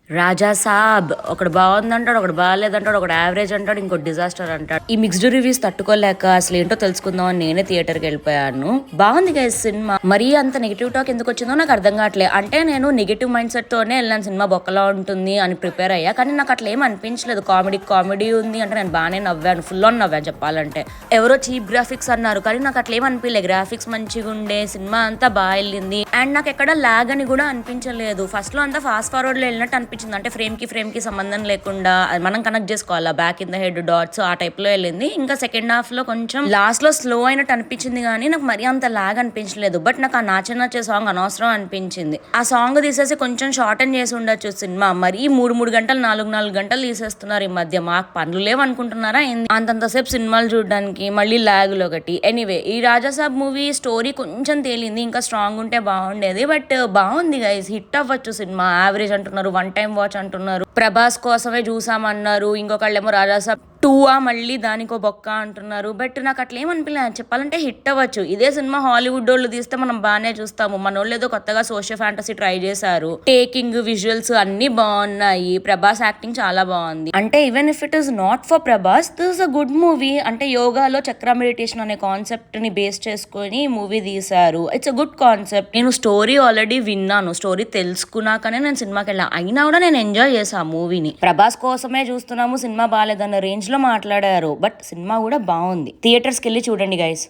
రాజా సాబ్ ఒకడు బాగుందంటాడు, ఒకడు బాగాలేదంటాడు, ఒకడు యావరేజ్ అంటాడు, ఇంకోటి డిజాస్టర్ అంటాడు. ఈ మిక్స్డ్ రివ్యూస్ తట్టుకోలేక అసలు ఏంటో తెలుసుకుందాం అని నేనే థియేటర్కి వెళ్ళిపోయాను. బాగుంది గైస్ సినిమా. మరీ అంత నెగిటివ్ టాక్ ఎందుకు వచ్చిందో నాకు అర్థం కావట్లేదు. అంటే నేను నెగిటివ్ మైండ్ సెట్ తోనే వెళ్ళాను, సినిమా బొక్కలా ఉంటుంది అని ప్రిపేర్ అయ్యా. కానీ నాకు అట్లా ఏం అనిపించలేదు. కామెడీ ఉంది అంటే నేను బాగానే నవ్వాను, ఫుల్ ఆన్ నవ్వాను చెప్పాలంటే. ఎవరో చీప్ గ్రాఫిక్స్ అన్నారు కానీ నాకు అట్లా ఏం అనిపించలేదు. గ్రాఫిక్స్ మంచిగా ఉండే, సినిమా అంతా బాగా వెళ్ళింది. అండ్ నాకు ఎక్కడ లాగ్ అని కూడా అనిపించలేదు. ఫస్ట్ లో అంతా ఫాస్ట్ ఫార్వర్డ్ లో వెళ్ళినట్టు అనిపించింది. అంటే ఫ్రేమ్ కి సంబంధం లేకుండా మనం కనెక్ట్ చేసుకోవాలా, back in the head dots ఆ టైప్ లో వెళ్ళింది. ఇంకా సెకండ్ హాఫ్ లో కొంచెం లాస్ట్ లో స్లో అయినట్టు అనిపించింది కానీ నాకు మరీ అంత లాగ్ అనిపించలేదు. బట్ నాకు ఆ నాచే సాంగ్ అనవసరం అనిపించింది. ఆ సాంగ్ తీసేసి కొంచెం షార్ట్ అండ్ చేసి ఉండొచ్చు సినిమా. మరీ 3 గంటలు 4 గంటలు తీసేస్తున్నారు ఈ మధ్య. మాకు పనులు లేవనుకుంటున్నారా అంతంతసేపు సినిమాలు చూడడానికి, మళ్ళీ లాగులు ఒకటి. ఎనీవే, ఈ రాజాసాబ్ మూవీ స్టోరీ కొంచెం తేలింది, ఇంకా స్ట్రాంగ్ ఉంటే బాగుండేది. బట్ బాగుంది గైస్, హిట్ అవ్వచ్చు సినిమా. యావరేజ్ అంటున్నారు, 1 టైం వాచ్ అంటున్నారు, ప్రభాస్ కోసమే చూసామన్నారు. ఇంకొకళ్ళేమో రాజాసాబ్ 2 మళ్ళీ దానికో బొక్క అంటున్నారు. బట్ నాకు అట్లా ఏమనిపించలేదు చెప్పాలంటే. హిట్ అవ్వచ్చు ఇదే సినిమా. హాలీవుడ్ వాళ్ళు తీస్తే మనం బాగానే చూస్తాము. మన వాళ్ళు ఏదో కొత్తగా సోషల్ ఫ్యాంటసీ ట్రై చేశారు. టేకింగ్, విజువల్స్ అన్ని బాగున్నాయి. ప్రభాస్ యాక్టింగ్ చాలా బాగుంది. అంటే even if it is not for Prabhas, this is a good movie. అంటే యోగాలో చక్ర మెడిటేషన్ అనే కాన్సెప్ట్ ని బేస్ చేసుకొని మూవీ తీశారు. It's a good concept. నేను స్టోరీ ఆల్రెడీ విన్నాను, స్టోరీ తెలుసుకున్నాకనే నేను సినిమాకి వెళ్ళా. అయినా కూడా నేను ఎంజాయ్ చేశాను ఆ మూవీని. ప్రభాస్ కోసమే చూస్తున్నాము, సినిమా బాగాలేదన్న రేంజ్ లో మాట్లాడారు. బట్ సినిమా కూడా బాగుంది. థియేటర్స్కి వెళ్ళి చూడండి గైస్.